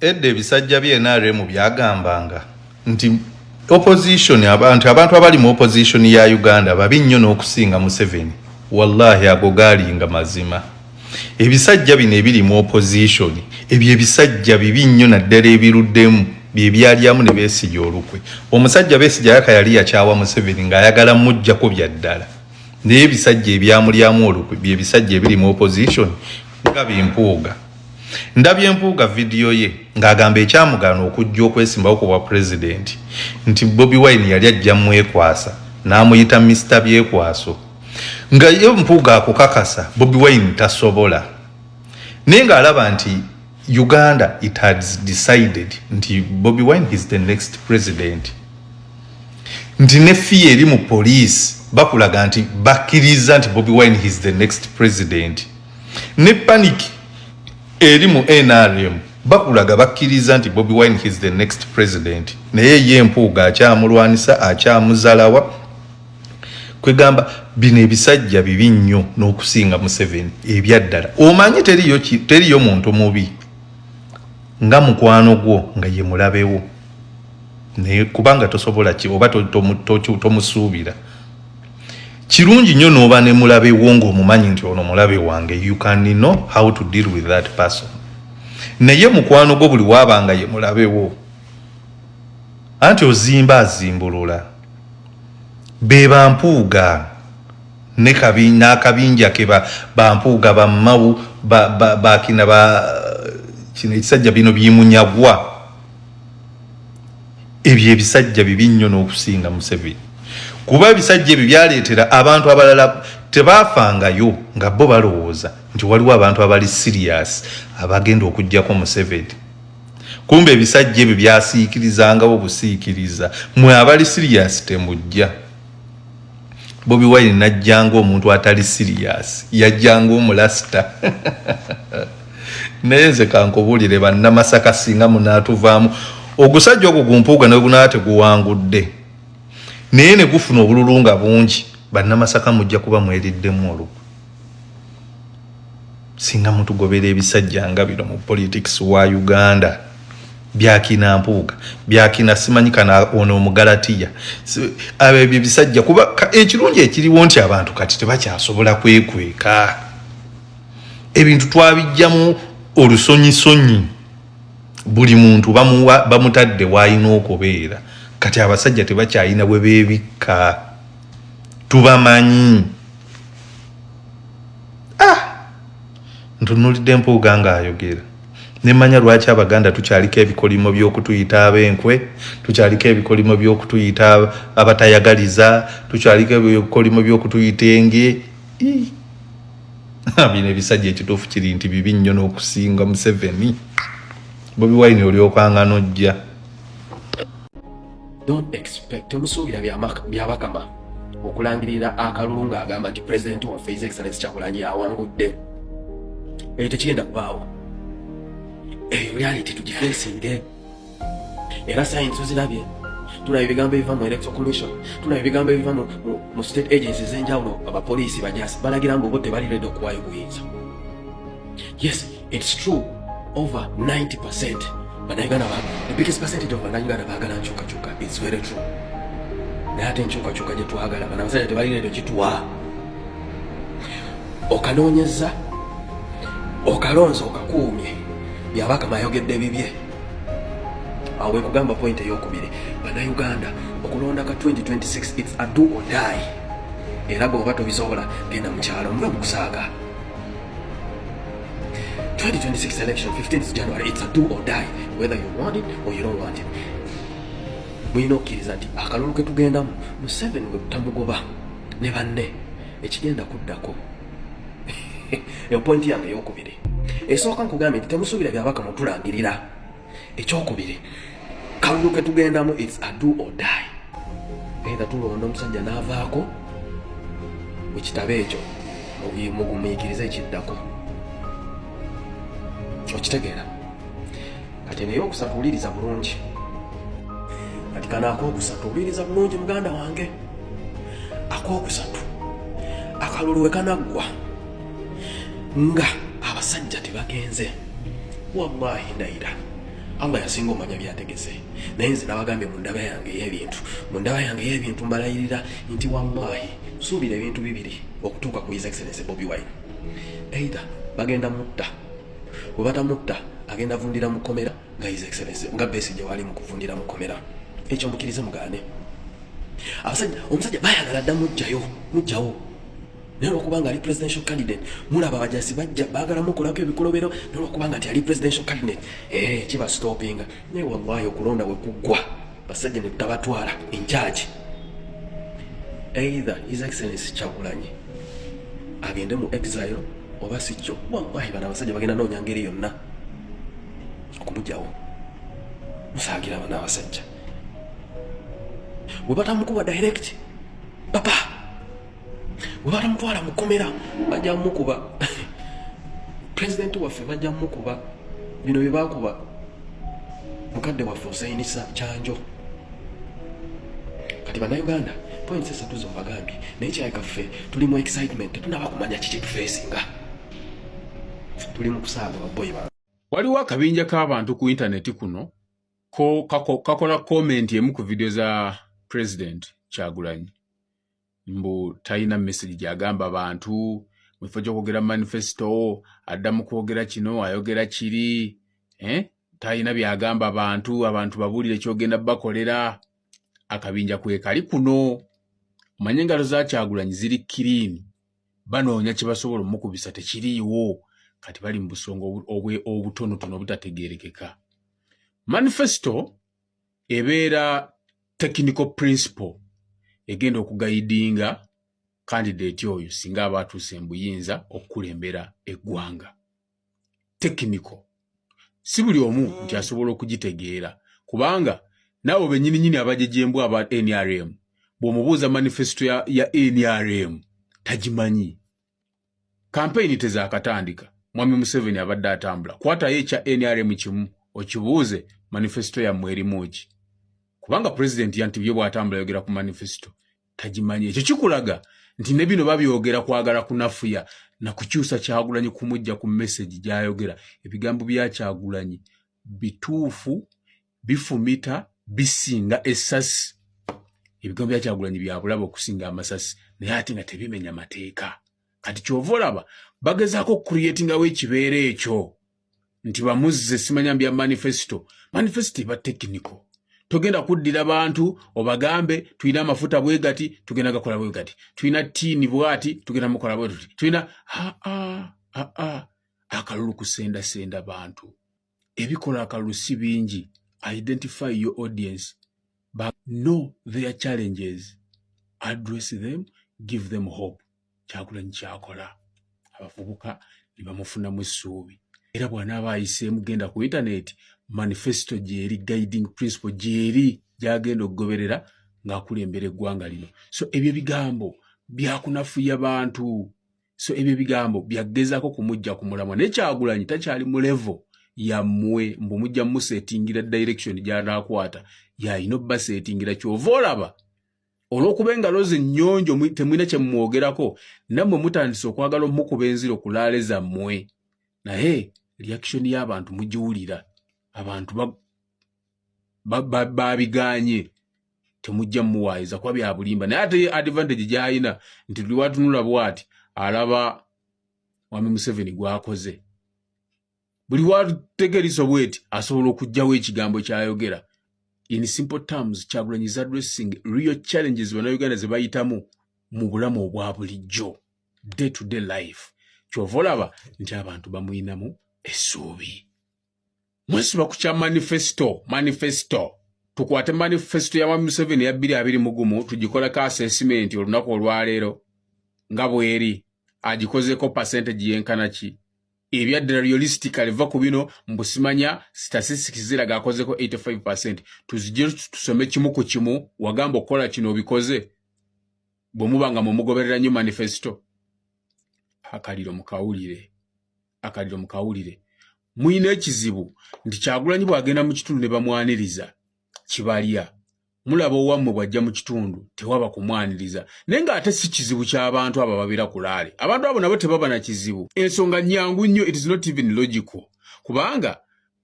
edde ebisajja bye NRM byagambanga nti opposition abantu abali mu opposition ya Uganda babi nnyo n'okusinga Museveni. Wallahi ago galinga mazima. Ebisajja bino ebiri mu opposition ebyo ebisajja bibi nnyo naddala ebiruddemu bye byalyamu ne Besigye olukwe. Omusajja Besigye yali yakyawa Museveni ng'ayagala mujjako byaddala. Naye ebisajja ebyamulyamu olukwe bye bisajja ebiri mu opposition nga bimpuuga. Ndabye empuuga video ye ng'agamba ekyamugana okujja okwesimbawo ku bwa president nti Bobi Wine yali ajja mwekwasa n'amuyita Mr. Byekwaso. Nga ye mpuuga akukakasa Bobi Wine tasobola. Naye ng'alaba nti Uganda it has decided nti Bobi Wine is the next president. Nti ne fiye eri mu police bakulaga nti bakkiriza nti Bobi Wine is the next president. Ne panic eri mu NRM bakulaga bakkiriza nti Bobi Wine is the next president. Naye ye mpuuga akyamulwanisa akyamuzalawa kwegamba bino ebisajja bibi nnyo n'okusinga Museveni ebyaddala. Omanyi teriyo muntu mubi nga mukwano gwo nga ye mulabewo naye kubanga tosobola ki oba tomusuubira. Kirungi nnyo n'oba ne mulabewo ng'omumanyi nti ono mulabe wange, you can know how to deal with that person. Naye mukwano gwo buli wabanga ye mulabewo anti ozimba azimbulula be bampuuga ne n'akabinja ke bampuuga bammawu bakina kino ekisajja bino bimunyagwa. Ebyo ebisajja bibi nnyo n'okusinga Museveni kuba ebisajja ebyo byaleetera abantu abalala tebaafangayo nga bo balowooza nti waliwo abantu abali serious abagenda okujjako Museveni. Kumbe ebisajja ebyo byasiikirizangawo busiikiriza, mwe abali serious temujja. Bobi Wine najjanga omuntu atali serious, yajjanga omulasita. Naye nze kankubulire bannamasaka singa munaatuvaamu ogusajja ogwo gumpuuga ne gunaate guwangudde naye ne gufuna obululunga bungi bannamasaka mujja kuba mweriddemu olukwe. Singa mutugobera ebisajja nga bino mu politics wa Uganda byakina mpuuga byakina simanyikana ono omugalatiya ebyo bisajja kuba ekirungi ekiriwo nti abantu kati tebakyasobola kwekweka ebintu twabijjamu olusonyisonyi buli muntu bamutadde wayina okubeera kati abasajja tebakyayina bwe beebikka tubamanyi. Ntunuulidde mpuuga ng'ayogera nemanya lwaki Abaganda tukyaliko ebikolimo by'okutuyita abenkwe, tukyaliko ebikolimo by'okutuyita abatayagaliza, tukyaliko ebikolimo by'okutuyita enge. Bino ebisajja ekituufu kiri nti bibi nnyo n'okusinga Museveni. Bobi Wine olyokanga n'ojja. Don't expect omusuubira byabakama okulangirira akalulu ng'agamba nti President waffe His Excellency Kyagulanyi yawangudde. Eyo tekigenda kubaawo. Eyo reality tugifeesinge. Era science tuzirabye. Tulaba ebigambo ebiva mu Electoral Commission, tulaba ebigambo ebiva mu state agencies ez'enjawulo, abapoliisi bajasi balagira mbu bo tebali ready okuwaayo obuyinza. Yes, it's true. Over 90% Bannayuganda the biggest percentage of Bannayuganda baagala nkyukakyuka. It's very true. Naye ate enkyukakyuka gye twagala bannabasajja tebali ready okituwa. Okanoonyeza, okalonza, okakuumye byabakama ayogedde bibye. Awe kugamba point ey'okubiri Bannayuganda okulonda ka 2026 it's a do or die. Era bw'oba tobisobola genda mu kyalo muve mu kusaaga. 2026 election 15th January it's a do or die whether you want it or you don't want it. Mulina okkiriza nti akalulu ke tugendamu Museveni bwe tutamugoba ne banne ekigenda kuddako. Eyo point yange ey'okubiri. Esooka nkugambye nti temusuubira byabaka mutulangirira. Ekyokubiri kalulu ke tugendamu it's a do or die. Either tulonda omusajja n'avaako mu kitabo ekyo mugumiikiriza ekiddako. Okitegeera kati naye okusatu uliriza bulungi kati kana akookusatu uliriza bulungi muganda wange. Akookusatu akalulu we kanaggwa nga abasajja tebagenze wallahi ndayira Allah yasinga omanya byategese naye nze nabagambye mu ndaba yange y'ebintu mbalayirira nti wallahi suubira ebintu bibiri okutuuka ku His Excellency Bobi Wine. Either bagenda mutta, bwe batamutta agenda vundira mu kkomera nga His Excellency nga Besigye wali mu kuvundira mu kkomera. Ekyo mukirize mugaane. Omusajja bayagala dda mujjawo naye olwokubanga ali presidential candidate mulaba abajasi bajja baagala mukolako ebikolobero naye olwokubanga nti ali presidential candidate kiba stoppinga. Naye wallahi okulonda bwe kuggwa basajja ne tutabatwala in charge. Either His Excellency Kyagulanyi agende mu exile oba si kyo. Wallahi bano abasajja bagenda noonya ngeri yonna okumugjawo. Musaagira bano abasajja bwe batamukuba direct papa, bwe batamutwala mu kkomera bajja mukuba president waffe bajja mukuba bino bye bakuba mukadde waffe Hussein Kyanjo. Kati bannayuganda points esatu zombagambye naye kyayikaffe tuli mu excitement tetunaba kumanya kiki tufeesinga, tuli mu kusaaga baboyi ba. Waliwo akabinja k'abantu ku intaneti kuno kakola comment emu ku video za President Kyagulanyi mbu talina message gyagamba abantu mwifo gy'okwogera manifesto addamu kwogera kino ayogera kiri talina byagamba abantu babuulire kyogenda bakolera. Akabinja kwe kali kuno omanye engalo za Kyagulanyi ziri clean, banoonya kye basobola omukubisa tekiriiwo, kati bali mu busongo obutonotono obutategeerekeka. Manifesto ebeera technical principle egenda okugaidinga candidate oyo singa aba atuuse mu buyinza okukulembera eggwanga. Technical si buli omu nti asobola okugitegeera, kubanga nabo bennyini abajejembu aba NRM bw'omubuuza manifesto ya NRM tagimanyi. Campaign tezaakatandika, Mwami Museveni abadde atambula, kwatayo ekya NRM kimu okibuuze manifesto yammwe erimu ki, kubanga president yantibye bw'atambula yogera ku manifesto tagimanyi. Ekyo kikulaga nti ne bino babyogera kwagala kunafuya na kukyusa Kyagulanyi kumujja ku message gyayogera. Ebigambo bya Kyagulanyi bituufu, bifumita, bisinga essasi. Ebigambo bya Kyagulanyi bya bulabo okusinga amasasi, naye ate nga tebimenya mateeka. Kati kyova olaba bagezaako creatingawo ekibeera ekyo nti bamuzze simanya bya manifesto eba technical. Togenda kuddira abantu obagambe tulina amafuta bwe gati tugenda gakola bwe gati, tulina tiini bwati tugenda mukola bwe tuti, tulina akalulu kusenda bantu. Ebikola akalulu si bingi. Identify your audience, but know their challenges, address them, give them hope. Kyagulanyi kyakola, abavubuka ne bamufunamu essuubi. Era bw'anaaba ayiseemu genda ku internet, manifesto gyeri, guiding principle gyeri gyagenda okugoberera ng'akulembera eggwanga lino. So ebyo bigambo byakunafuya bantu, so ebyo bigambo byagezaako kumujja ku mulamwa. Ne Kyagulanyi takyali mu level yammwe mbu mujja musetingira direction gy'anaakwata, yalina obbasetingira. Kyova olaba olw'okuba engalo ze nnyonjo temwina kye mumwogerako, nammwe mutandise okwagala omukuba enziro kulaale zammwe, naye reaction y'abantu mugiwulira. Abantu babiganye, temujja muwaayiza kuba bya bulimba. Naye ate advantage gy'alina nti tuli watunula bw'ati alaba Mwami Museveni gw'akoze. Buli wategerisa bweti asobola okugjawo ekigambo kyayogera. In simple terms, Kyagulanyi is addressing real challenges bannayuganda ze bayitamu mu bulamu obwa bulijjo, day to day life. Kyova olaba nti abantu bamuyinamu essuubi. Mwesiba ku kya manifesto. Tukwate manifesto ya Mwami Museveni ya 2021 tugikolako assessment olunaku olwaleero nga bweri agikozeko percentage yenkana ki. Ebyaddala realistically va ku bino mbusimanya statistics ziraga akozeko 85%. Tuzijje tusome kimu ku kimu, wagamba okola kino obikoze bwe mubanga mumugoberera nnyo manifesto. Akaliro mukawulire. Muyina ekizibu nti Kyagulanyi bw'agenda mu kitundu ne bamwaniriza kibalya. Mulaba owammwe bw'ajja mu kitundu tewaba kumwaniriza. Naye ng'ate si kizibu ky'abantu abo babira kulaale. Abantu abo nabo tebaba na kizibu. Ensonga nnyangu nnyo, it is not even logical. Kubanga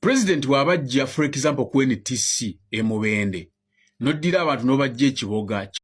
president wabajja for example ku NTC emubende noddira abantu n'obajja ekiboga